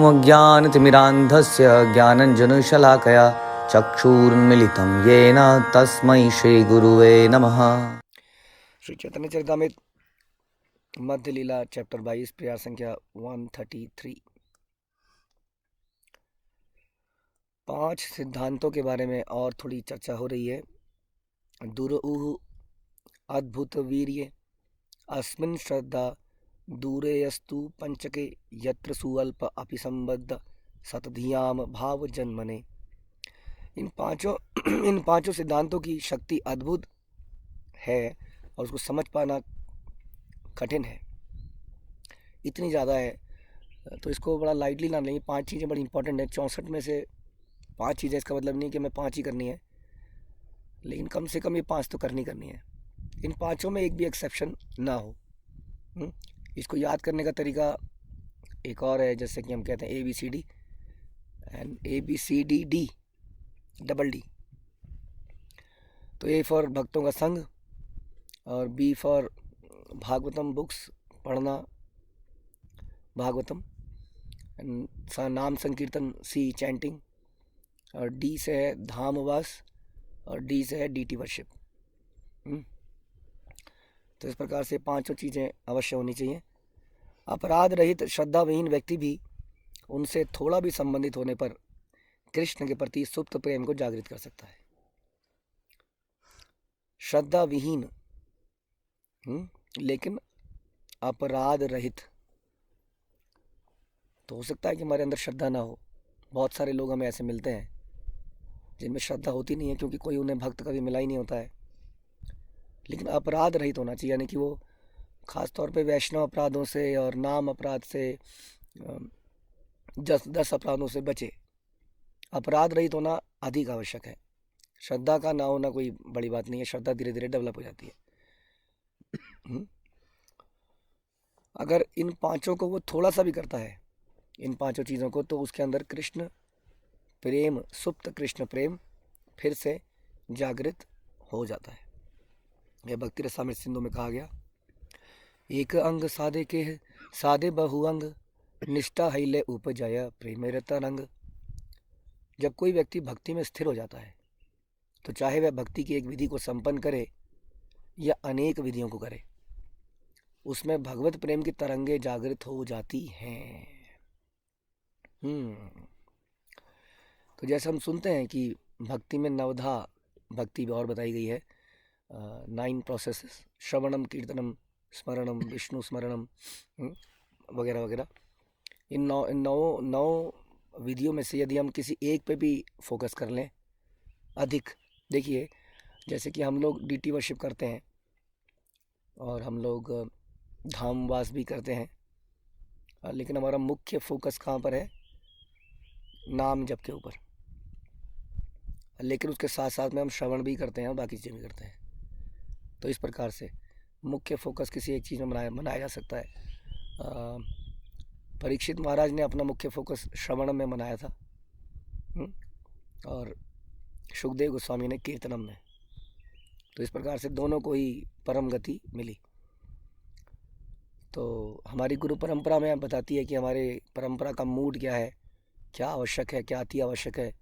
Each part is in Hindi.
अज्ञानतिमिरान्धस्य ज्ञानञ्जनशलाकया चक्षुरुन्मिलितं येन तस्मै श्रीगुरुवे नमः। श्री चैतन्य चरितामृत मध्य लीला चैप्टर 22 प्रयास संख्या 133। 5 सिद्धांतों के बारे में और थोड़ी चर्चा हो रही है। दुरऊह अद्भुत वीर्य अस्मिन् श्रद्धा दूरेयस्तु पंचके यत्र सुअल्प अपि संबद्ध सतधियाम भाव जन्मने। इन पांचों सिद्धांतों की शक्ति अद्भुत है और उसको समझ पाना कठिन है, इतनी ज़्यादा है, तो इसको बड़ा लाइटली ना लें। 5 चीज़ें बड़ी इंपॉर्टेंट हैं। 64 में से 5 चीज़ें, इसका मतलब नहीं कि मैं 5 ही करनी है, लेकिन कम से कम ये 5 तो करनी है। इन 5 में एक भी एक्सेप्शन ना हो। इसको याद करने का तरीका एक और है, जैसे कि हम कहते हैं ABCD and ABCDD double D। तो A फॉर भक्तों का संग, और B फॉर भागवतम बुक्स पढ़ना, भागवतम, नाम संकीर्तन C चैंटिंग, और D से है धामवास, और D से है DT वर्शिप। तो इस प्रकार से 5 चीज़ें अवश्य होनी चाहिए। अपराध रहित श्रद्धाविहीन व्यक्ति भी उनसे थोड़ा भी संबंधित होने पर कृष्ण के प्रति सुप्त प्रेम को जागृत कर सकता है। श्रद्धाविहीन लेकिन अपराध रहित, तो हो सकता है कि हमारे अंदर श्रद्धा ना हो। बहुत सारे लोग हमें ऐसे मिलते हैं जिनमें श्रद्धा होती नहीं है, क्योंकि कोई उन्हें भक्त कभी मिला ही नहीं होता है। लेकिन अपराध रहित होना चाहिए, यानी कि वो खास तौर पे वैष्णव अपराधों से और नाम अपराध से, 10 अपराधों से बचे। अपराध रहित होना अधिक आवश्यक है। श्रद्धा का ना होना कोई बड़ी बात नहीं है, श्रद्धा धीरे धीरे डेवलप हो जाती है। अगर इन 5 को वो थोड़ा सा भी करता है, इन 5 चीज़ों को, तो उसके अंदर कृष्ण प्रेम, सुप्त कृष्ण प्रेम फिर से जागृत हो जाता है। यह भक्ति रसामृत सिंधु में कहा गया, एक अंग साधे के साधे बहु अंग निष्ठा हैले उपजय प्रेम रंग। जब कोई व्यक्ति भक्ति में स्थिर हो जाता है, तो चाहे वह भक्ति की एक विधि को संपन्न करे या अनेक विधियों को करे, उसमें भगवत प्रेम की तरंगे जागृत हो जाती हैं। तो जैसे हम सुनते हैं कि भक्ति में 9 भक्ति और बताई गई है, 9 प्रोसेसेस, श्रवणम, कीर्तनम, स्मरणम, विष्णु स्मरणम वगैरह वगैरह। इन नौ विधियों में से यदि हम किसी एक पे भी फोकस कर लें अधिक, देखिए जैसे कि हम लोग DT वर्शिप करते हैं और हम लोग धामवास भी करते हैं, लेकिन हमारा मुख्य फोकस कहाँ पर है? नाम जप के ऊपर। लेकिन उसके साथ साथ में हम श्रवण भी करते हैं और बाकी चीज़ें भी करते हैं। तो इस प्रकार से मुख्य फोकस किसी एक चीज़ में बनाया जा सकता है। परीक्षित महाराज ने अपना मुख्य फोकस श्रवण में बनाया था, और सुखदेव गोस्वामी ने कीर्तनम में। तो इस प्रकार से दोनों को ही परम गति मिली। तो हमारी गुरु परंपरा में बताती है कि हमारे परंपरा का मूड क्या है, क्या आवश्यक है, क्या अति आवश्यक है।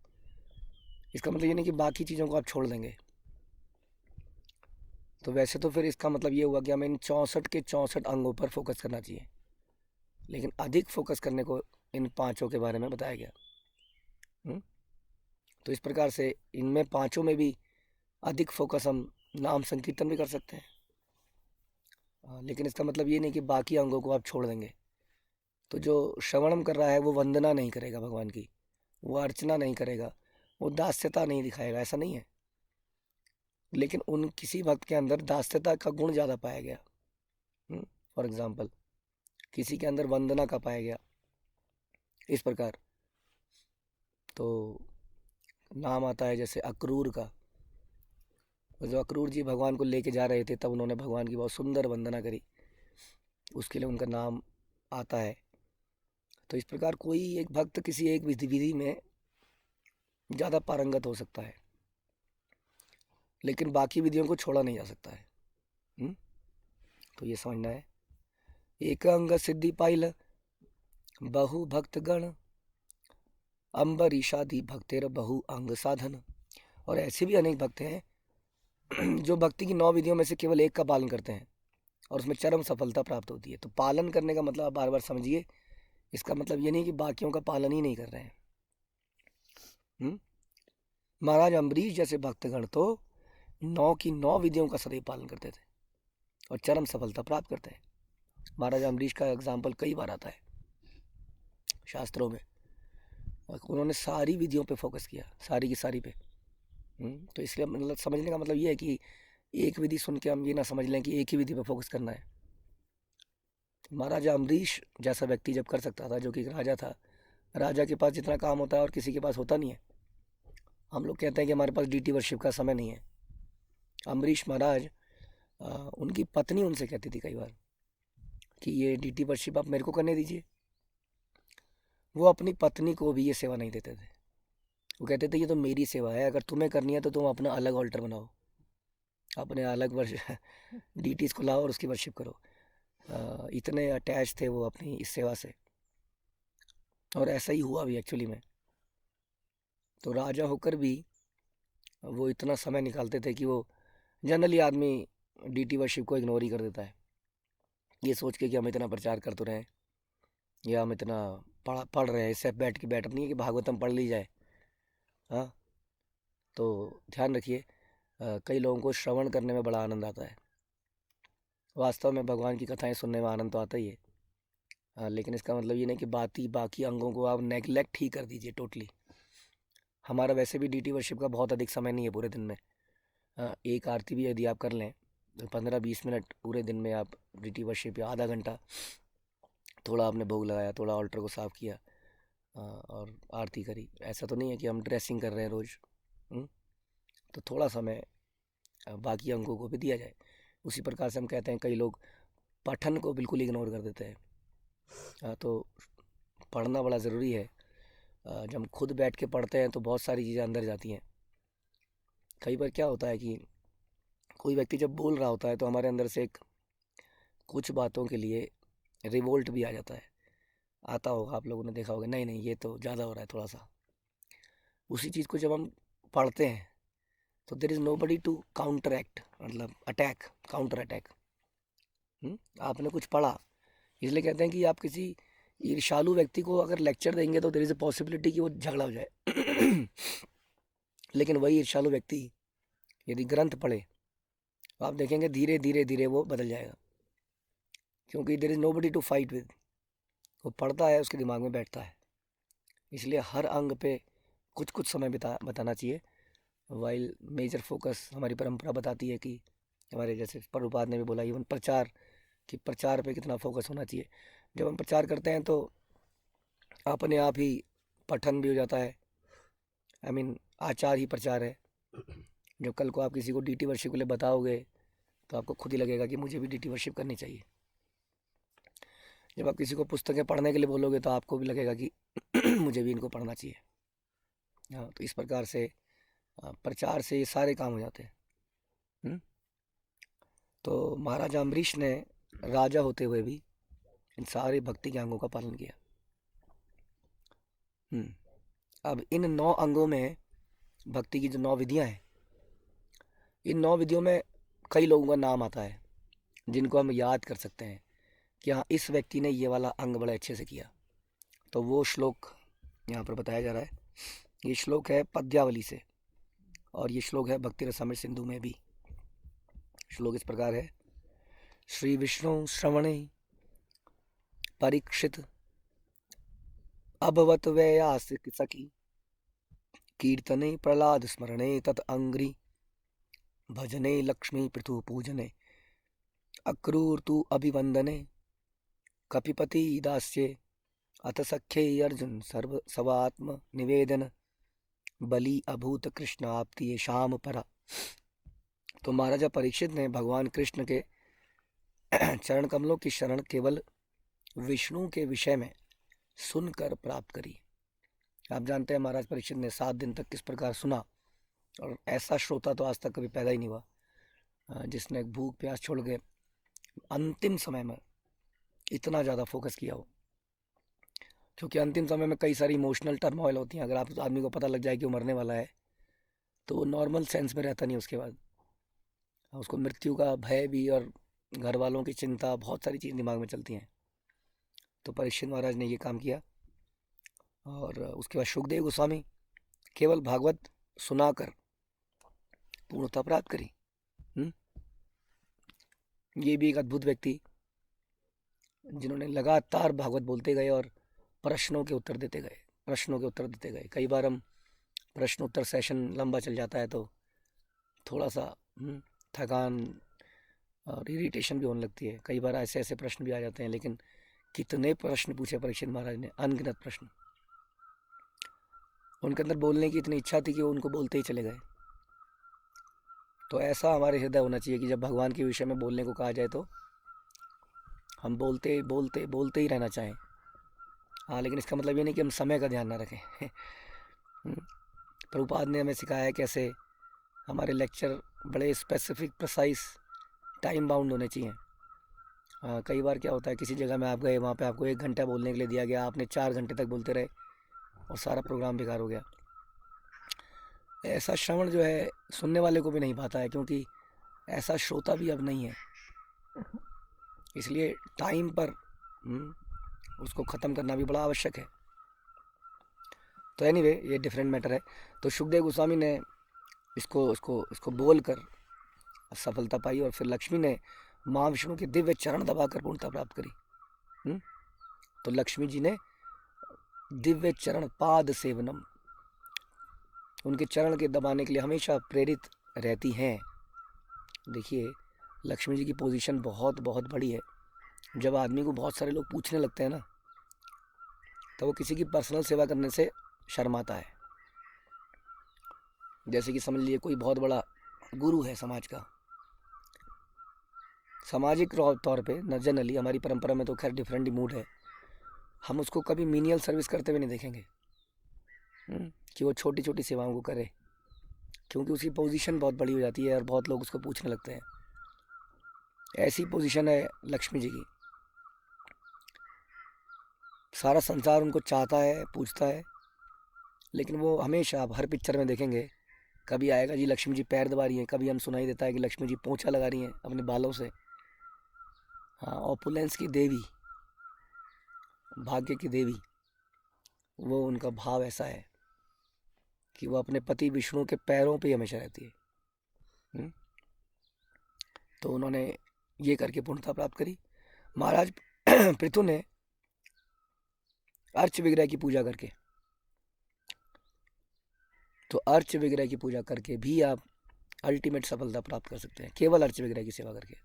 इसका मतलब ये नहीं कि बाकी चीज़ों को आप छोड़ देंगे। तो वैसे तो फिर इसका मतलब ये हुआ कि हमें इन 64 के 64 अंगों पर फोकस करना चाहिए, लेकिन अधिक फोकस करने को इन 5 के बारे में बताया गया। तो इस प्रकार से इनमें 5 में भी अधिक फोकस हम नाम संकीर्तन भी कर सकते हैं, लेकिन इसका मतलब ये नहीं कि बाकी अंगों को आप छोड़ देंगे। तो जो श्रवणम कर रहा है वो वंदना नहीं करेगा भगवान की, वो अर्चना नहीं करेगा, वो दास्यता नहीं दिखाएगा, ऐसा नहीं है। लेकिन उन किसी भक्त के अंदर दास्यता का गुण ज़्यादा पाया गया। फॉर एग्जाम्पल किसी के अंदर वंदना का पाया गया, इस प्रकार। तो नाम आता है जैसे अक्रूर का। जो अक्रूर जी भगवान को लेके जा रहे थे, तब उन्होंने भगवान की बहुत सुंदर वंदना करी, उसके लिए उनका नाम आता है। तो इस प्रकार कोई एक भक्त किसी एक विधि में ज़्यादा पारंगत हो सकता है, लेकिन बाकी विधियों को छोड़ा नहीं जा सकता है। तो ये समझना है। एक अंग सिद्धि पाइल बहु भक्त गण अम्बरीशादि भक्तेर बहु अंग साधन। और ऐसे भी अनेक भक्त हैं जो भक्ति की 9 विधियों में से केवल एक का पालन करते हैं और उसमें चरम सफलता प्राप्त होती है। तो पालन करने का मतलब आप बार बार समझिए, इसका मतलब ये नहीं कि बाकियों का पालन ही नहीं कर रहे हैं। महाराज अम्बरीश जैसे भक्तगण तो 9 की 9 विधियों का सदैव पालन करते थे और चरम सफलता प्राप्त करते हैं। महाराज अम्बरीश का एग्जाम्पल कई बार आता है शास्त्रों में, और उन्होंने सारी विधियों पे फोकस किया, सारी की सारी पे। तो इसलिए मतलब समझने का मतलब ये है कि एक विधि सुन के हम ये ना समझ लें कि एक ही विधि पे फोकस करना है। महाराजा अम्बरीश जैसा व्यक्ति जब कर सकता था, जो कि एक राजा था, राजा के पास जितना काम होता है और किसी के पास होता नहीं है। हम लोग कहते हैं कि हमारे पास डीटी वर्शिप का समय नहीं है। अम्बरीश महाराज, उनकी पत्नी उनसे कहती थी कई बार कि ये डीटी वर्शिप आप मेरे को करने दीजिए। वो अपनी पत्नी को भी ये सेवा नहीं देते थे। वो कहते थे ये तो मेरी सेवा है, अगर तुम्हें करनी है तो तुम अपना अलग ऑल्टर बनाओ, अपने अलग वर्ष डीटीज को लाओ और उसकी वर्शिप करो। इतने अटैच थे वो अपनी इस सेवा से, और ऐसा ही हुआ भी एक्चुअली में। तो राजा होकर भी वो इतना समय निकालते थे कि वो जनरली आदमी डीटी वर्शिप को इग्नोर ही कर देता है, ये सोच के कि हम इतना प्रचार कर तो रहे हैं या हम इतना पढ़ रहे हैं, इससे बैठ नहीं है कि भागवतम पढ़ ली जाए। हाँ, तो ध्यान रखिए, कई लोगों को श्रवण करने में बड़ा आनंद आता है। वास्तव में भगवान की कथाएं सुनने में आनंद तो आता ही है, लेकिन इसका मतलब ये नहीं कि बाकी अंगों को आप नेगलेक्ट ही कर दीजिए टोटली। हमारा वैसे भी डीटी वर्शिप का बहुत अधिक समय नहीं है पूरे दिन में। एक आरती भी यदि आप कर लें तो 15-20 मिनट पूरे दिन में आप डीटी वर्शिप, या आधा घंटा थोड़ा आपने भोग लगाया, थोड़ा ऑल्टर को साफ़ किया और आरती करी। ऐसा तो नहीं है कि हम ड्रेसिंग कर रहे हैं रोज़। तो थोड़ा समय बाकी अंगों को भी दिया जाए। उसी प्रकार से हम कहते हैं कई लोग पठन को बिल्कुल इग्नोर कर देते हैं। तो पढ़ना बड़ा ज़रूरी है। जब हम खुद बैठ के पढ़ते हैं तो बहुत सारी चीज़ें अंदर जाती हैं। कई बार क्या होता है कि कोई व्यक्ति जब बोल रहा होता है तो हमारे अंदर से कुछ बातों के लिए रिवोल्ट भी आ जाता है। आता होगा, आप लोगों ने देखा होगा, नहीं नहीं ये तो ज़्यादा हो रहा है थोड़ा सा। उसी चीज़ को जब हम पढ़ते हैं तो there is nobody to counteract, मतलब अटैक, काउंटर अटैक। आपने कुछ पढ़ा, इसलिए कहते हैं कि आप किसी ईर्ष्यालु व्यक्ति को अगर लेक्चर देंगे तो देर इज़ अ पॉसिबिलिटी कि वो झगड़ा हो जाए। लेकिन वही ईर्ष्यालु व्यक्ति यदि ग्रंथ पढ़े तो आप देखेंगे धीरे धीरे धीरे वो बदल जाएगा, क्योंकि there is nobody to fight with. वो पढ़ता है, उसके दिमाग में बैठता है। इसलिए हर अंग पे कुछ कुछ समय बताना चाहिए। वाइल मेजर फोकस हमारी परंपरा बताती है कि हमारे जैसे प्रभुपाद ने भी बोला, इवन प्रचार, कि प्रचार पे कितना फोकस होना चाहिए। जब हम प्रचार करते हैं तो अपने आप ही पठन भी हो जाता है। आई मीन आचार ही प्रचार है। जब कल को आप किसी को डीटी वर्शिप के लिए बताओगे तो आपको खुद ही लगेगा कि मुझे भी डीटी वर्शिप करनी चाहिए। जब आप किसी को पुस्तकें पढ़ने के लिए बोलोगे तो आपको भी लगेगा कि मुझे भी इनको पढ़ना चाहिए। हाँ, तो इस प्रकार से प्रचार से ये सारे काम हो जाते हैं। तो महाराजा अम्बरीश ने राजा होते हुए भी इन सारे भक्ति के अंगों का पालन किया। अब इन 9 अंगों में भक्ति की जो 9 विधियां हैं, इन 9 विधियों में कई लोगों का नाम आता है जिनको हम याद कर सकते हैं कि हाँ इस व्यक्ति ने ये वाला अंग बड़े अच्छे से किया। तो वो श्लोक यहाँ पर बताया जा रहा है। ये श्लोक है पद्यावली से, और ये श्लोक है भक्ति रसामृत सिंधु में भी। श्लोक इस प्रकार है, श्री विष्णु श्रवणे परीक्षित अभवत व्ययास सखी, कीर्तने प्रहलाद स्मरणे तत् अंग्री, भजने लक्ष्मी पृथु पूजने, अक्रूर तु अभिवंदने, कपिपति दास्ये, अथ सख्ये अर्जुन सर्व सवात्म निवेदन, बलि अभूत कृष्ण आपती शाम परा। तो महाराजा परीक्षित ने भगवान कृष्ण के चरण कमलों की शरण केवल विष्णु के विषय में सुनकर प्राप्त करी। आप जानते हैं महाराज परीक्षित ने 7 दिन तक किस प्रकार सुना, और ऐसा श्रोता तो आज तक कभी पैदा ही नहीं हुआ जिसने भूख प्यास छोड़ के अंतिम समय में इतना ज़्यादा फोकस किया हो। क्योंकि अंतिम समय में कई सारी इमोशनल टर्मोइल होती हैं। अगर आप आदमी को पता लग जाए कि वो मरने वाला है तो वो नॉर्मल सेंस में रहता नहीं उसके बाद। उसको मृत्यु का भय भी और घर वालों की चिंता, बहुत सारी चीज़ दिमाग में चलती हैं। तो परीक्षित महाराज ने ये काम किया। और उसके बाद सुखदेव गोस्वामी केवल भागवत सुनाकर पूर्णता प्राप्त करी। ये भी एक अद्भुत व्यक्ति जिन्होंने लगातार भागवत बोलते गए और प्रश्नों के उत्तर देते गए। कई बार हम प्रश्न उत्तर सेशन लंबा चल जाता है तो थोड़ा सा थकान और इरिटेशन भी होने लगती है। कई बार ऐसे ऐसे प्रश्न भी आ जाते हैं, लेकिन कितने प्रश्न पूछे परीक्षित महाराज ने, अनगिनत प्रश्न। उनके अंदर बोलने की इतनी इच्छा थी कि वो उनको बोलते ही चले गए। तो ऐसा हमारे हृदय होना चाहिए कि जब भगवान के विषय में बोलने को कहा जाए तो हम बोलते बोलते बोलते ही रहना चाहें। हाँ, लेकिन इसका मतलब ये नहीं कि हम समय का ध्यान ना रखें। प्रभुपाद ने हमें सिखाया है कैसे हमारे लेक्चर बड़े स्पेसिफिक, प्रिसाइज, टाइम बाउंड होने चाहिए। कई बार क्या होता है, किसी जगह में आप गए, वहाँ पे आपको 1 घंटा बोलने के लिए दिया गया, आपने 4 घंटे तक बोलते रहे और सारा प्रोग्राम बेकार हो गया। ऐसा श्रवण जो है सुनने वाले को भी नहीं पाता है, क्योंकि ऐसा श्रोता भी अब नहीं है। इसलिए टाइम पर उसको ख़त्म करना भी बड़ा आवश्यक है। तो एनीवे, ये डिफरेंट मैटर है। तो सुखदेव गोस्वामी ने इसको बोल कर सफलता पाई और फिर लक्ष्मी ने माँ विष्णु के दिव्य चरण दबाकर पूर्णता प्राप्त करी। तो लक्ष्मी जी ने दिव्य चरण पाद सेवनम, उनके चरण के दबाने के लिए हमेशा प्रेरित रहती हैं। देखिए, लक्ष्मी जी की पोजीशन बहुत बहुत बड़ी है। जब आदमी को बहुत सारे लोग पूछने लगते हैं ना, तो वो किसी की पर्सनल सेवा करने से शर्माता है। जैसे कि समझ लीजिए कोई बहुत बड़ा गुरु है समाज का। सामाजिक तौर पे न, जनरली हमारी परंपरा में तो खैर डिफरेंट मूड है, हम उसको कभी मीनियल सर्विस करते हुए नहीं देखेंगे कि वो छोटी छोटी सेवाओं को करे, क्योंकि उसकी पोजीशन बहुत बड़ी हो जाती है और बहुत लोग उसको पूछने लगते हैं। ऐसी पोजीशन है लक्ष्मी जी की। सारा संसार उनको चाहता है, पूछता है, लेकिन वो हमेशा, आप हर पिक्चर में देखेंगे, कभी आएगा जी लक्ष्मी जी पैर दबा रही हैं, कभी हम सुनाई देता है कि लक्ष्मी जी पोंछा लगा रही हैं अपने बालों से। हाँ, ऑपुलेंस की देवी, भाग्य की देवी, वो उनका भाव ऐसा है कि वो अपने पति विष्णु के पैरों पे हमेशा रहती है। तो उन्होंने ये करके पूर्णता प्राप्त करी। महाराज पृथु ने अर्च विग्रह की पूजा करके, तो अर्च विग्रह की पूजा करके भी आप अल्टीमेट सफलता प्राप्त कर सकते हैं, केवल अर्च विग्रह की सेवा करके।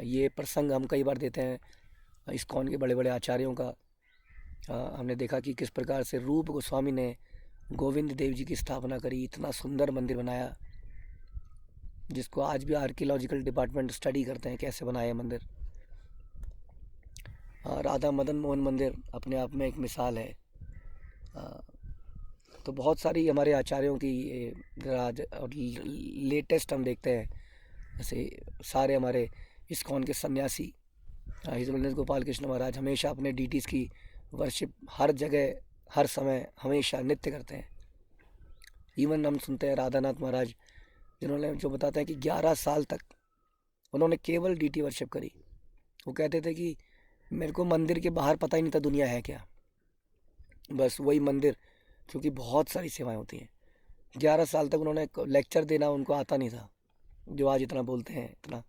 ये प्रसंग हम कई बार देते हैं इस्कॉन के बड़े बड़े आचार्यों का। हमने देखा कि किस प्रकार से रूप गोस्वामी ने गोविंद देव जी की स्थापना करी, इतना सुंदर मंदिर बनाया, जिसको आज भी आर्कियोलॉजिकल डिपार्टमेंट स्टडी करते हैं कैसे बनाया है मंदिर। राधा मदन मोहन मंदिर अपने आप में एक मिसाल है। तो बहुत सारी हमारे आचार्यों की राज, और लेटेस्ट हम देखते हैं जैसे सारे हमारे इस्कॉन के सन्यासी हिज होलिनेस गोपाल कृष्ण महाराज हमेशा अपने डीटीज़ की वर्शिप हर जगह, हर समय, हमेशा नित्य करते हैं। इवन हम सुनते हैं राधानाथ महाराज, जिन्होंने जो बताते हैं कि 11 साल तक उन्होंने केवल डीटी वर्शिप करी। वो कहते थे कि मेरे को मंदिर के बाहर पता ही नहीं था दुनिया है क्या, बस वही मंदिर, क्योंकि बहुत सारी सेवाएं होती हैं। 11 साल तक उन्होंने लेक्चर देना उनको आता नहीं था, जो आज इतना बोलते हैं, इतना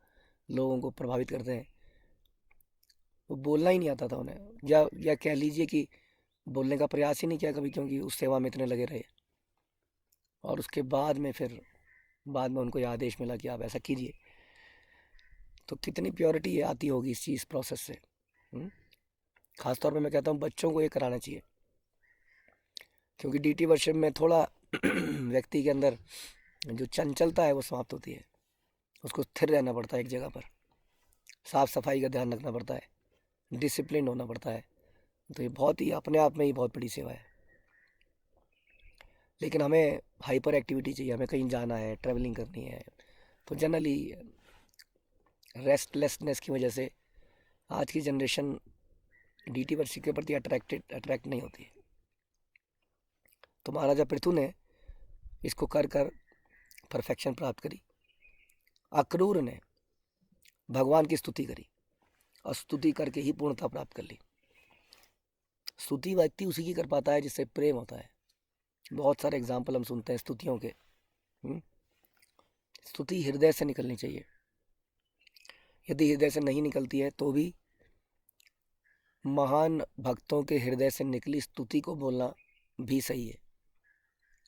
लोगों को प्रभावित करते हैं। वो बोलना ही नहीं आता था उन्हें, या कह लीजिए कि बोलने का प्रयास ही नहीं किया कभी, क्योंकि उस सेवा में इतने लगे रहे। और उसके बाद में उनको यह आदेश मिला कि आप ऐसा कीजिए। तो कितनी प्योरिटी आती होगी इस चीज़ प्रोसेस से। खासतौर पे मैं कहता हूँ बच्चों को ये कराना चाहिए, क्योंकि डीटी वर्शिप में थोड़ा व्यक्ति के अंदर जो चंचलता है वो समाप्त होती है। उसको स्थिर रहना पड़ता है एक जगह पर, साफ सफाई का ध्यान रखना पड़ता है, डिसिप्लिन होना पड़ता है। तो ये बहुत ही अपने आप में ही बहुत बड़ी सेवा है। लेकिन हमें हाइपर एक्टिविटी चाहिए, हमें कहीं जाना है, ट्रैवलिंग करनी है, तो जनरली रेस्टलेसनेस की वजह से आज की जनरेशन डीटी वर्षी के प्रति अट्रैक्ट नहीं होती है। तो महाराजा पृथु ने इसको कर कर परफेक्शन प्राप्त करी। अक्रूर ने भगवान की स्तुति करी और स्तुति करके ही पूर्णता प्राप्त कर ली। स्तुति व्यक्ति उसी की कर पाता है जिससे प्रेम होता है। बहुत सारे एग्जाम्पल हम सुनते हैं स्तुतियों के। स्तुति हृदय से निकलनी चाहिए। यदि हृदय से नहीं निकलती है तो भी महान भक्तों के हृदय से निकली स्तुति को बोलना भी सही है।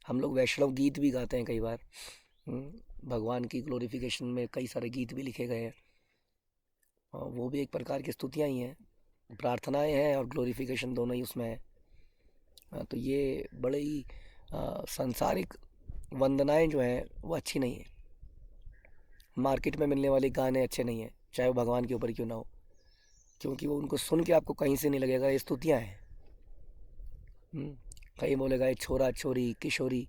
हम लोग वैष्णव गीत भी गाते हैं कई बार। भगवान की ग्लोरिफिकेशन में कई सारे गीत भी लिखे गए हैं, और वो भी एक प्रकार की स्तुतियाँ ही हैं, प्रार्थनाएं हैं और ग्लोरिफिकेशन दोनों ही उसमें है। तो ये बड़े ही सांसारिक वंदनाएं जो हैं वो अच्छी नहीं है। मार्केट में मिलने वाले गाने अच्छे नहीं हैं, चाहे वो भगवान के ऊपर क्यों ना हो, क्योंकि वो उनको सुन के आपको कहीं से नहीं लगेगा ये स्तुतियाँ हैं। कहीं बोलेगा ये छोरा छोरी किशोरी,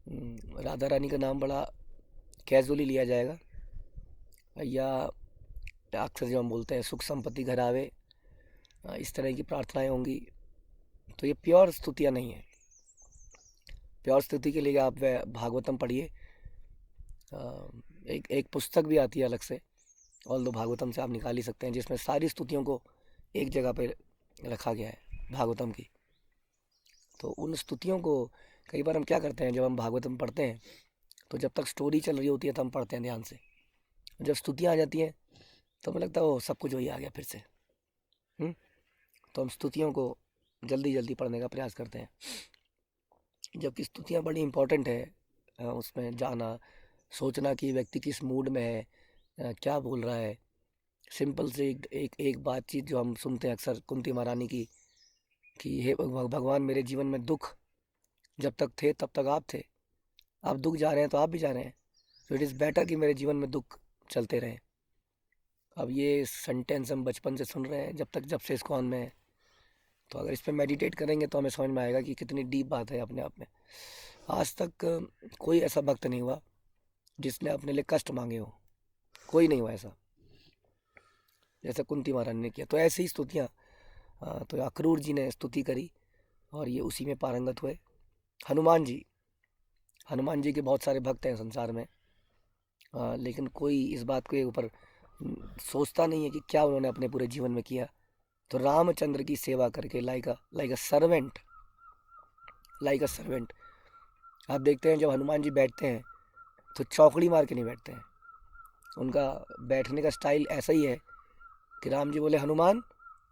राधा रानी का नाम बड़ा कैजुअली लिया जाएगा, या अक्सर जो हम बोलते हैं सुख संपत्ति घर आवे, इस तरह की प्रार्थनाएं होंगी। तो ये प्योर स्तुतियाँ नहीं है। प्योर स्तुति के लिए आप भागवतम पढ़िए। एक पुस्तक भी आती है अलग से, ऑल दो भागवतम से आप निकाल ही सकते हैं, जिसमें सारी स्तुतियों को एक जगह पे रखा गया है भागवतम की। तो उन स्तुतियों को कई बार हम क्या करते हैं, जब हम भागवतम पढ़ते हैं तो जब तक स्टोरी चल रही होती है तो हम पढ़ते हैं ध्यान से। जब स्तुतियाँ आ जाती हैं तो हमें लगता है वो सब कुछ वही आ गया फिर से। तो हम स्तुतियों को जल्दी जल्दी पढ़ने का प्रयास करते हैं, जबकि स्तुतियाँ बड़ी इंपॉर्टेंट है। उसमें जाना, सोचना कि व्यक्ति किस मूड में है, क्या बोल रहा है। सिंपल से एक बातचीत जो हम सुनते हैं अक्सर कुंती महारानी की, कि हे भगवान मेरे जीवन में दुख जब तक थे तब तक आप थे, आप दुख जा रहे हैं तो आप भी जा रहे हैं, तो इट इज़ बेटर कि मेरे जीवन में दुख चलते रहें। अब ये सेंटेंस हम बचपन से सुन रहे हैं जब से इस्कॉन में है। तो अगर इस पर मेडिटेट करेंगे तो हमें समझ में आएगा कि कितनी डीप बात है अपने आप में। आज तक कोई ऐसा भक्त नहीं हुआ जिसने अपने लिए कष्ट मांगे हो, कोई नहीं हुआ ऐसा, जैसे कुंती महारानी ने किया। तो ऐसे ही स्तुतियाँ, तो अक्रूर जी ने स्तुति करी और ये उसी में पारंगत हुए। हनुमान जी के बहुत सारे भक्त हैं संसार में, लेकिन कोई इस बात के ऊपर सोचता नहीं है कि क्या उन्होंने अपने पूरे जीवन में किया। तो रामचंद्र की सेवा करके लाइक अ सर्वेंट आप देखते हैं जब हनुमान जी बैठते हैं तो चौकड़ी मार के नहीं बैठते हैं। उनका बैठने का स्टाइल ऐसा ही है कि राम जी बोले हनुमान,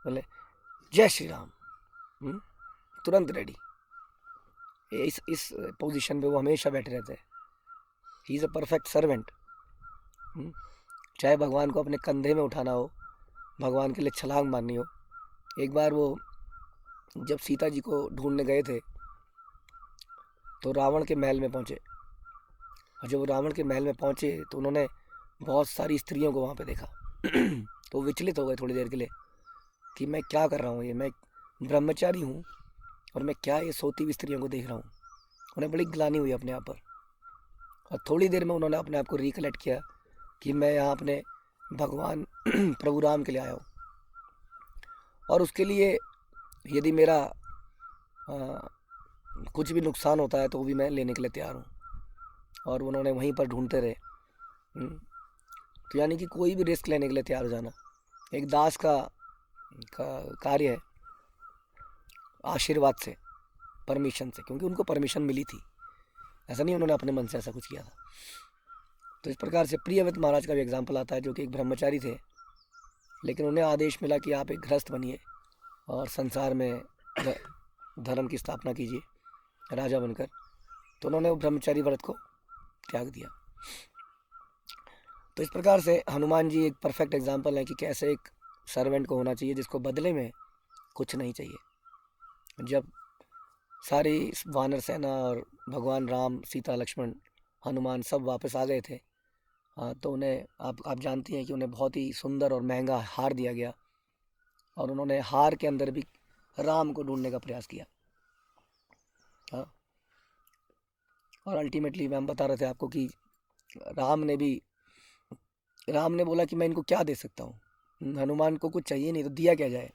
बोले जय श्री राम, तुरंत रेडी। इस पोजीशन पे वो हमेशा बैठे रहते हैं। He is a perfect servant. चाहे भगवान को अपने कंधे में उठाना हो, भगवान के लिए छलांग मारनी हो। एक बार वो जब सीता जी को ढूंढने गए थे तो रावण के महल में पहुँचे, और जब वो रावण के महल में पहुँचे तो उन्होंने बहुत सारी स्त्रियों को वहाँ पे देखा। तो विचलित हो गए थोड़ी देर के लिए कि मैं क्या कर रहा हूँ, ये मैं ब्रह्मचारी हूँ और मैं क्या ये सोती हुई स्त्रियों को देख रहा हूँ। उन्हें बड़ी ग्लानि हुई अपने आप पर, और थोड़ी देर में उन्होंने अपने आप को रिकलेक्ट किया कि मैं यहाँ अपने भगवान प्रभु राम के लिए आया हूँ, और उसके लिए यदि मेरा कुछ भी नुकसान होता है तो वो भी मैं लेने के लिए तैयार हूँ। और उन्होंने वहीं पर ढूंढते रहे। तो यानी कि कोई भी रिस्क लेने के लिए तैयार हो जाना एक दास का कार्य है, आशीर्वाद से, परमिशन से, क्योंकि उनको परमिशन मिली थी। ऐसा नहीं उन्होंने अपने मन से ऐसा कुछ किया था। तो इस प्रकार से प्रियव्रत महाराज का भी एग्जाम्पल आता है, जो कि एक ब्रह्मचारी थे, लेकिन उन्हें आदेश मिला कि आप एक गृहस्थ बनिए और संसार में धर्म की स्थापना कीजिए राजा बनकर। तो उन्होंने वो ब्रह्मचारी व्रत को त्याग दिया। तो इस प्रकार से हनुमान जी एक परफेक्ट एग्जाम्पल है कि कैसे एक सर्वेंट को होना चाहिए जिसको बदले में कुछ नहीं चाहिए। जब सारी वानर सेना और भगवान राम, सीता, लक्ष्मण, हनुमान सब वापस आ गए थे, तो उन्हें आप जानती हैं कि उन्हें बहुत ही सुंदर और महंगा हार दिया गया, और उन्होंने हार के अंदर भी राम को ढूंढने का प्रयास किया। और अल्टीमेटली मैं बता रहे थे आपको कि राम ने बोला कि मैं इनको क्या दे सकता हूँ, हनुमान को कुछ चाहिए नहीं तो दिया क्या जाए।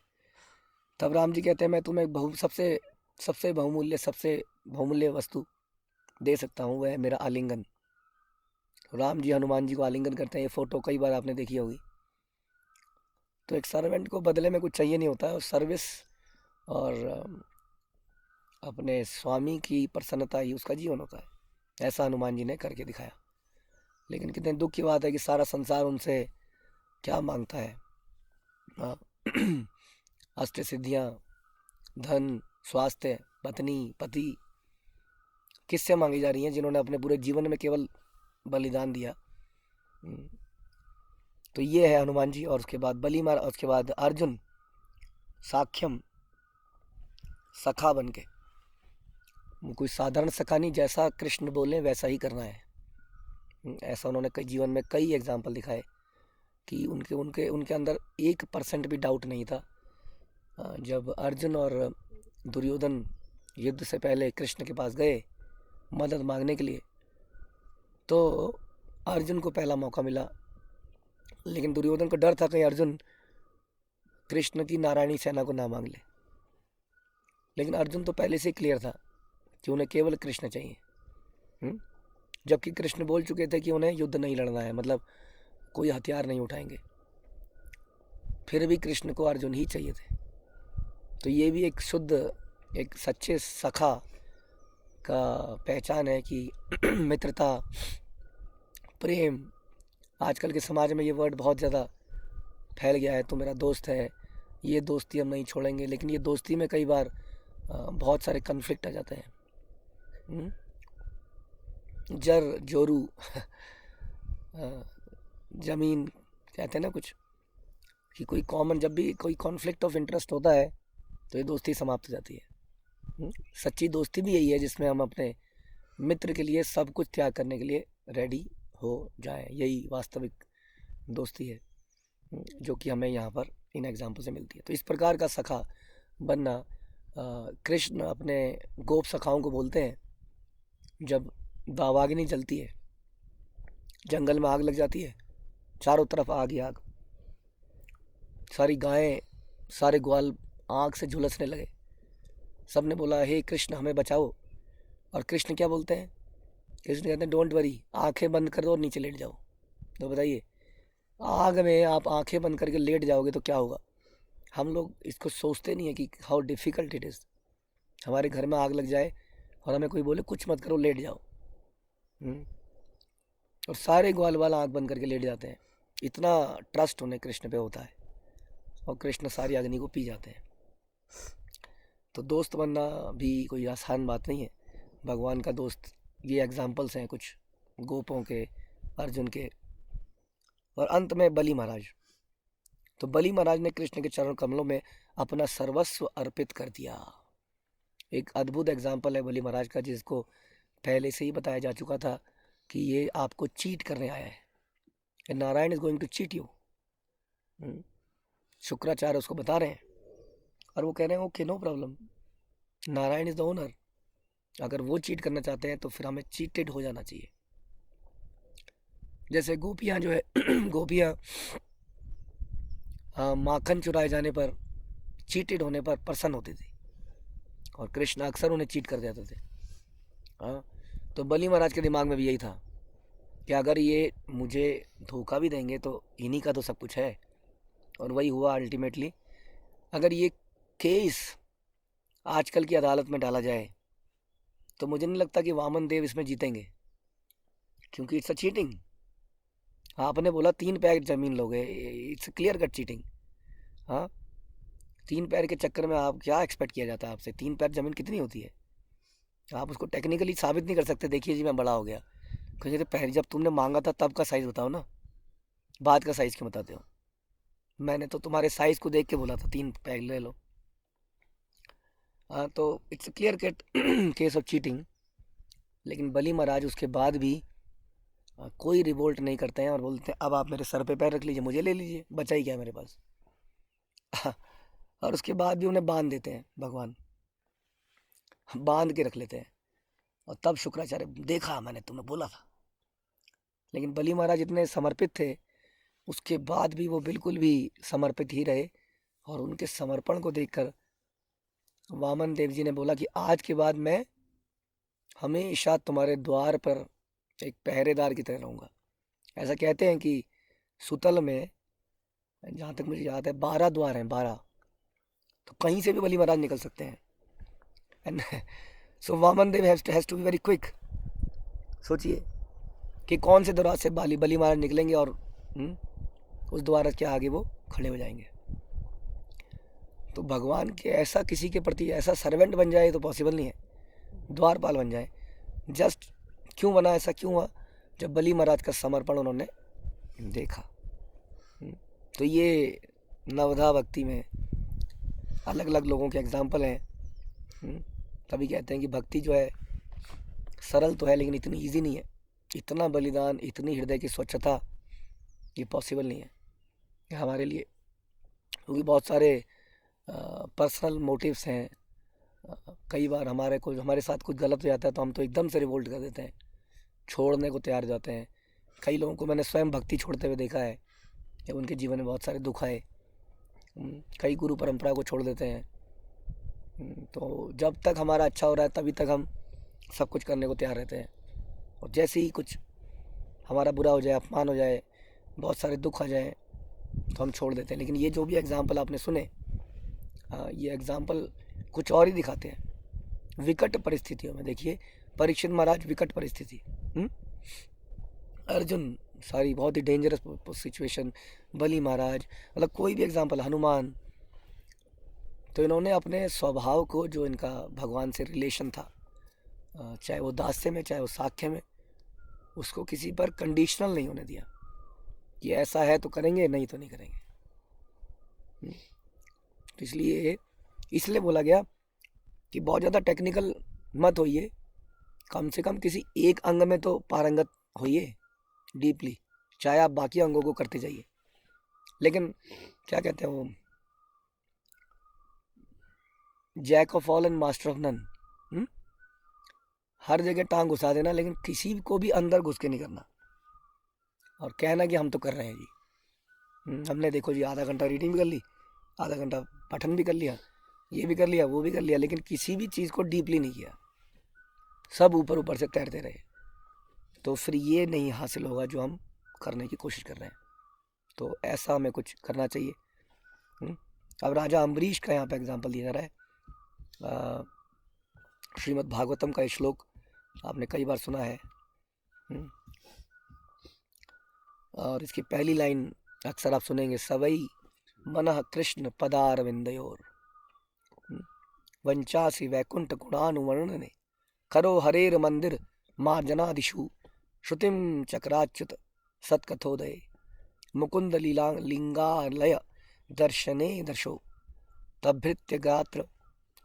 तब राम जी कहते हैं मैं तुम्हें सबसे सबसे बहुमूल्य वस्तु दे सकता हूँ, वह है मेरा आलिंगन। राम जी हनुमान जी को आलिंगन करते हैं, ये फोटो कई बार आपने देखी होगी। तो एक सर्वेंट को बदले में कुछ चाहिए नहीं होता है, और सर्विस और अपने स्वामी की प्रसन्नता ही उसका जीवन होता है। ऐसा हनुमान जी ने करके दिखाया। लेकिन कितने दुख की बात है कि सारा संसार उनसे क्या मांगता है? हाँ, अष्ट सिद्धियाँ, धन, स्वास्थ्य, पत्नी, पति किससे मांगी जा रही हैं? जिन्होंने अपने पूरे जीवन में केवल बलिदान दिया। तो ये है हनुमान जी। और उसके बाद बली मार, उसके बाद अर्जुन साख्यम सखा बन के, कोई साधारण सखा नहीं, जैसा कृष्ण बोले वैसा ही करना है। ऐसा उन्होंने कई जीवन में कई एग्जाम्पल दिखाए कि उनके उनके उनके अंदर 1% भी डाउट नहीं था। जब अर्जुन और दुर्योधन युद्ध से पहले कृष्ण के पास गए मदद मांगने के लिए, तो अर्जुन को पहला मौका मिला, लेकिन दुर्योधन को डर था कहीं अर्जुन कृष्ण की नारायणी सेना को ना मांग ले। लेकिन अर्जुन तो पहले से क्लियर था कि उन्हें केवल कृष्ण चाहिए। जबकि कृष्ण बोल चुके थे कि उन्हें युद्ध नहीं लड़ना है, मतलब कोई हथियार नहीं उठाएंगे। फिर भी कृष्ण को अर्जुन ही चाहिए थे। तो ये भी एक शुद्ध, एक सच्चे सखा का पहचान है कि मित्रता, प्रेम। आजकल के समाज में ये वर्ड बहुत ज़्यादा फैल गया है, तो मेरा दोस्त है, ये दोस्ती हम नहीं छोड़ेंगे। लेकिन ये दोस्ती में कई बार बहुत सारे कन्फ्लिक्ट आ जाते हैं। जर जोरू जमीन कहते हैं ना कुछ, कि कोई कॉमन, जब भी कोई कॉन्फ्लिक्ट ऑफ इंटरेस्ट होता है तो ये दोस्ती समाप्त हो जाती है। सच्ची दोस्ती भी यही है जिसमें हम अपने मित्र के लिए सब कुछ त्याग करने के लिए रेडी हो जाए। यही वास्तविक दोस्ती है, जो कि हमें यहाँ पर इन एग्जाम्पल से मिलती है। तो इस प्रकार का सखा बनना कृष्ण अपने गोप सखाओं को बोलते हैं। जब दावाग्नि जलती है, जंगल में आग लग जाती है, चारों तरफ आग ही आग, सारी गायें, सारे ग्वाल आग से झुलसने लगे। सबने बोला हे कृष्ण हमें बचाओ। और कृष्ण क्या बोलते हैं? कृष्ण कहते हैं डोंट वरी, आंखें बंद कर दो और नीचे लेट जाओ। तो बताइए, आग में आप आंखें बंद करके लेट जाओगे तो क्या होगा? हम लोग इसको सोचते नहीं है कि हाउ डिफ़िकल्ट इट इज़। हमारे घर में आग लग जाए और हमें कोई बोले कुछ मत करो, लेट जाओ, और सारे ग्वाल वाला आँख बंद करके लेट जाते हैं। इतना ट्रस्ट उन्हें कृष्ण पे होता है, और कृष्ण सारी अग्नि को पी जाते हैं। तो दोस्त बनना भी कोई आसान बात नहीं है। भगवान का दोस्त, ये एग्जाम्पल्स हैं कुछ गोपों के, अर्जुन के, और अंत में बलि महाराज। तो बलि महाराज ने कृष्ण के चरण कमलों में अपना सर्वस्व अर्पित कर दिया। एक अद्भुत एग्जाम्पल है बलि महाराज का, जिसको पहले से ही बताया जा चुका था कि ये आपको चीट करने आया है। Narayan is going to cheat you. Shukracharya उसको बता रहे हैं, और वो कह रहे हैं okay no problem, Narayan is the owner. अगर वो चीट करना चाहते हैं तो फिर हमें चीटेड हो जाना चाहिए। जैसे गोपियाँ जो है गोपियाँ माखन चुराए जाने पर, चीटेड होने पर प्रसन्न होती थी, और कृष्ण अक्सर उन्हें चीट कर देते थे। हाँ, तो बलि महाराज के दिमाग में भी यही था कि अगर ये मुझे धोखा भी देंगे तो इन्हीं का तो सब कुछ है। और वही हुआ अल्टीमेटली। अगर ये केस आजकल की अदालत में डाला जाए तो मुझे नहीं लगता कि वामन देव इसमें जीतेंगे, क्योंकि इट्स अ चीटिंग। आपने बोला 3 पैर जमीन लोगे, इट्स क्लियर कट चीटिंग। हाँ, 3 पैर के चक्कर में आप क्या एक्सपेक्ट किया जाता है आपसे? 3 पैर जमीन कितनी होती है? आप उसको टेक्निकली साबित नहीं कर सकते, देखिए जी मैं बड़ा हो गया। कहीं तो पहले जब तुमने मांगा था तब का साइज़ बताओ ना, बाद का साइज़ क्यों बताते हो? मैंने तो तुम्हारे साइज़ को देख के बोला था 3 पैर ले लो। हाँ, तो it's clear cut case of cheating. लेकिन बलि महाराज उसके बाद भी कोई रिवोल्ट नहीं करते हैं, और बोलते हैं अब आप मेरे सर पे पैर रख लीजिए, मुझे ले लीजिए, बचा ही क्या है मेरे पास। और उसके बाद भी उन्हें बांध देते हैं भगवान, बांध के रख लेते हैं। और तब शुक्राचार्य, देखा मैंने तुम्हें बोला था। लेकिन बलि महाराज इतने समर्पित थे, उसके बाद भी वो बिल्कुल भी समर्पित ही रहे, और उनके समर्पण को देखकर वामन देव जी ने बोला कि आज के बाद मैं हमेशा तुम्हारे द्वार पर एक पहरेदार की तरह रहूंगा। ऐसा कहते हैं कि सुतल में, जहाँ तक मुझे याद है, 12 द्वार हैं, 12। तो कहीं से भी बली महाराज निकल सकते हैं। And so Vaman Dev has to be very quick. सोचिए कि कौन से द्वार से बली महाराज निकलेंगे और उस द्वार के आगे वो खड़े हो जाएंगे। तो भगवान के ऐसा किसी के प्रति ऐसा सर्वेंट बन जाए तो पॉसिबल नहीं है, द्वारपाल बन जाए। जस्ट क्यों बना, ऐसा क्यों हुआ? जब बली महाराज का समर्पण उन्होंने देखा। तो ये नवधा भक्ति में अलग अलग लोगों के एग्जाम्पल हैं। तभी कहते हैं कि भक्ति जो है सरल तो है लेकिन इतनी इजी नहीं है। इतना बलिदान, इतनी हृदय की स्वच्छता, ये पॉसिबल नहीं है हमारे लिए, क्योंकि बहुत सारे पर्सनल मोटिव्स हैं। कई बार हमारे साथ कुछ गलत हो जाता है तो हम तो एकदम से रिवोल्ट कर देते हैं, छोड़ने को तैयार हो जाते हैं। कई लोगों को मैंने स्वयं भक्ति छोड़ते हुए देखा है, जब उनके जीवन में बहुत सारे दुख आए। कई गुरु परंपरा को छोड़ देते हैं। तो जब तक हमारा अच्छा हो रहा है तभी तक हम सब कुछ करने को तैयार रहते हैं, और जैसे ही कुछ हमारा बुरा हो जाए, अपमान हो जाए, बहुत सारे दुख आ जाए, तो हम छोड़ देते हैं। लेकिन ये जो भी एग्जाम्पल आपने सुने, ये एग्जाम्पल कुछ और ही दिखाते हैं। विकट परिस्थितियों में देखिए, परीक्षित महाराज विकट परिस्थिति, अर्जुन सारी बहुत ही डेंजरस सिचुएशन, बली महाराज, मतलब कोई भी एग्जाम्पल, हनुमान। तो इन्होंने अपने स्वभाव को, जो इनका भगवान से रिलेशन था, चाहे वो दास्य में चाहे वो साख्य में, उसको किसी पर कंडीशनल नहीं होने दिया कि ऐसा है तो करेंगे, नहीं तो नहीं करेंगे। तो इसलिए बोला गया कि बहुत ज़्यादा टेक्निकल मत होइए, कम से कम किसी एक अंग में तो पारंगत होइए डीपली, चाहे आप बाकी अंगों को करते जाइए। लेकिन क्या कहते हैं वो, jack of all and master of none. हर जगह टांग घुसा देना, लेकिन किसी को भी अंदर घुस के नहीं करना और कहना कि हम तो कर रहे हैं जी। हमने देखो जी आधा घंटा रीडिंग भी कर ली, आधा घंटा पठन भी कर लिया, ये भी कर लिया, वो भी कर लिया, लेकिन किसी भी चीज़ को डीपली नहीं किया, सब ऊपर ऊपर से तैरते रहे। तो फिर ये नहीं हासिल होगा जो हम करने की कोशिश कर रहे हैं। तो ऐसा हमें कुछ करना चाहिए। अब राजा अम्बरीश का यहाँ पे एग्जाम्पल दिया जा रहा है। श्रीमद् भागवतम का श्लोक आपने कई बार सुना है, और इसकी पहली लाइन अक्सर आप सुनेंगे, सवई मनः कृष्ण पदारविंदयोर वंचासी वैकुंठ गुणानुवर्णने करो हरेर मंदिर मार्जनादिषु श्रुतिम चक्राच्युत सत्कथोदय मुकुंद लीला लिंगालय दर्शने दर्शो तभृत्य गात्र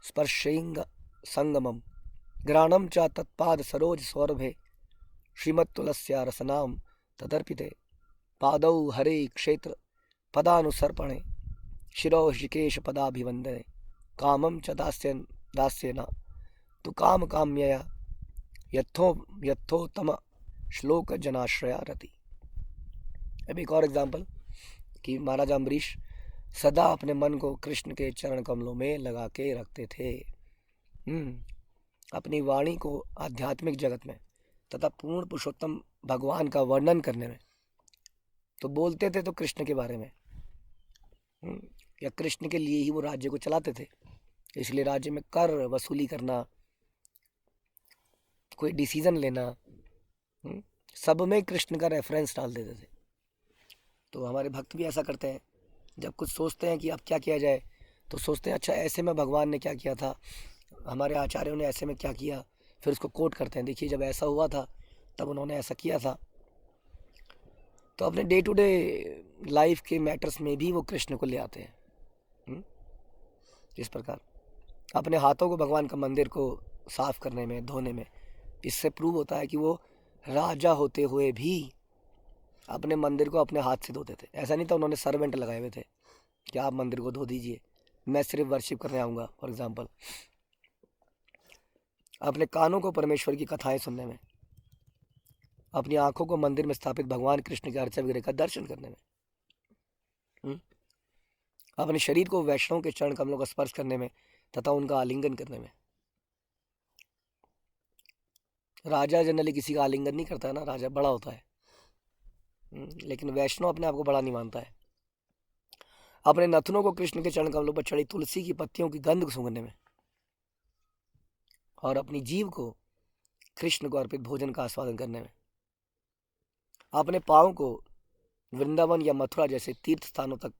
स्पर्शेंग संगमम ग्राणम च तत्पाद सरोज सौरभे श्रीमत्तुलस्या रसनाम तदर्पिते पादौ हरे क्षेत्र पदानुसर्पणे शिरो ऋषिकेश पदाभिवंदने कामम च दास्येन तु काम काम्यया यथोत्तम श्लोक जनाश्रया रति। अब एक और एग्जाम्पल कि महाराजा अम्बरीश सदा अपने मन को कृष्ण के चरण कमलों में लगा के रखते थे। अपनी वाणी को आध्यात्मिक जगत में तथा पूर्ण पुरुषोत्तम भगवान का वर्णन करने में तो बोलते थे तो कृष्ण के बारे में, या कृष्ण के लिए ही वो राज्य को चलाते थे। इसलिए राज्य में कर वसूली करना, कोई डिसीजन लेना, सब में कृष्ण का रेफरेंस डाल देते थे। तो हमारे भक्त भी ऐसा करते हैं, जब कुछ सोचते हैं कि अब क्या किया जाए तो सोचते हैं अच्छा ऐसे में भगवान ने क्या किया था, हमारे आचार्यों ने ऐसे में क्या किया, फिर उसको कोट करते हैं, देखिए जब ऐसा हुआ था तब उन्होंने ऐसा किया था। तो अपने डे टू डे लाइफ के मैटर्स में भी वो कृष्ण को ले आते हैं। इस प्रकार अपने हाथों को भगवान का मंदिर को साफ करने में, धोने में, इससे प्रूव होता है कि वो राजा होते हुए भी अपने मंदिर को अपने हाथ से धोते थे। ऐसा नहीं था उन्होंने सर्वेंट लगाए हुए थे कि आप मंदिर को धो दीजिए, मैं सिर्फ वर्शिप करने आऊँगा। फॉर एग्जाम्पल अपने कानों को परमेश्वर की कथाएं सुनने में, अपनी आंखों को मंदिर में स्थापित भगवान कृष्ण के अर्चा विग्रह का दर्शन करने में, अपने शरीर को वैष्णव के चरण कमलों का स्पर्श करने में, तथा उनका आलिंगन करने में। राजा जनरली किसी का आलिंगन नहीं करता है ना, राजा बड़ा होता है। लेकिन वैष्णव अपने आप को बड़ा नहीं मानता है। अपने नथनों को कृष्ण के चरण कमलों पर चढ़ी तुलसी की पत्तियों की गंध सूंघने में और अपनी जीभ को कृष्ण को अर्पित भोजन का आस्वादन करने में, अपने पाँव को वृंदावन या मथुरा जैसे तीर्थ स्थानों तक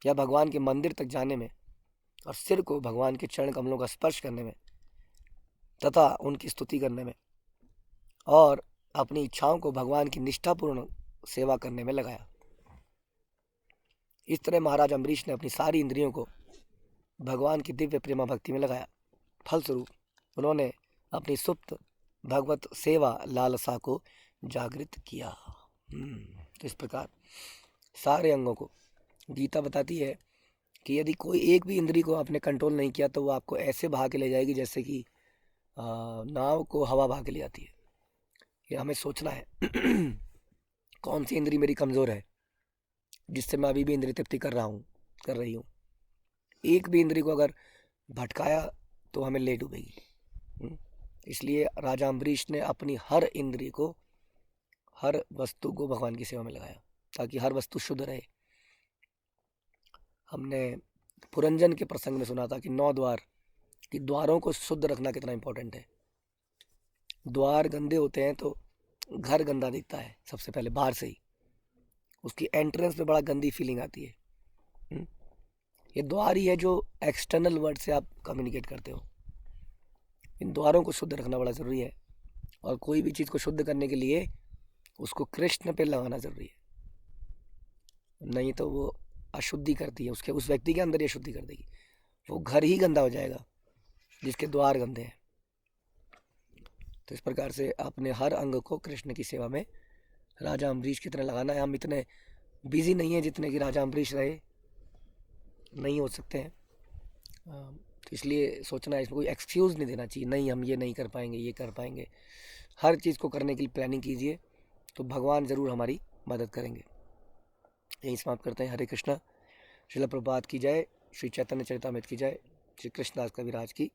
या भगवान के मंदिर तक जाने में और सिर को भगवान के चरण कमलों का स्पर्श करने में तथा उनकी स्तुति करने में और अपनी इच्छाओं को भगवान की निष्ठापूर्ण सेवा करने में लगाया। इस तरह महाराज अम्बरीश ने अपनी सारी इंद्रियों को भगवान की दिव्य प्रेमा भक्ति में लगाया। फलस्वरूप उन्होंने अपनी सुप्त भगवत सेवा लालसा को जागृत किया। तो इस प्रकार सारे अंगों को गीता बताती है कि यदि कोई एक भी इंद्री को आपने कंट्रोल नहीं किया तो वो आपको ऐसे बहा के ले जाएगी जैसे कि नाव को हवा बहा के ले जाती है। ये हमें सोचना है कौन सी इंद्री मेरी कमज़ोर है जिससे मैं अभी भी इंद्रिय तृप्ति कर रही हूँ। एक भी इंद्री को अगर भटकाया तो हमें ले डूबेगी। इसलिए राजा अम्बरीश ने अपनी हर इंद्रिय को, हर वस्तु को भगवान की सेवा में लगाया ताकि हर वस्तु शुद्ध रहे। हमने पुरंजन के प्रसंग में सुना था कि 9 द्वार कि द्वारों को शुद्ध रखना कितना इंपॉर्टेंट है। द्वार गंदे होते हैं तो घर गंदा दिखता है सबसे पहले, बाहर से ही उसकी एंट्रेंस पे बड़ा गंदी फीलिंग आती है। ये द्वार ही है जो एक्सटर्नल वर्ड से आप कम्युनिकेट करते हो। इन द्वारों को शुद्ध रखना बड़ा ज़रूरी है और कोई भी चीज़ को शुद्ध करने के लिए उसको कृष्ण पे लगाना ज़रूरी है, नहीं तो वो अशुद्धि करती है, उसके उस व्यक्ति के अंदर ही अशुद्धि कर देगी। वो घर ही गंदा हो जाएगा जिसके द्वार गंदे हैं। तो इस प्रकार से अपने हर अंग को कृष्ण की सेवा में राजा अम्बरीश की तरह लगाना है। हम इतने बिजी नहीं हैं जितने कि राजा अम्बरीश रहे, नहीं हो सकते हैं। तो इसलिए सोचना है, इसमें कोई एक्सक्यूज़ नहीं देना चाहिए, नहीं हम ये नहीं कर पाएंगे, ये कर पाएंगे। हर चीज़ को करने के लिए प्लानिंग कीजिए तो भगवान ज़रूर हमारी मदद करेंगे। यही समाप्त करते हैं। हरे कृष्णा। श्रील प्रभुपाद की जय, श्री चैतन्य चरितामृत की जय, श्री कृष्णदास कविराज की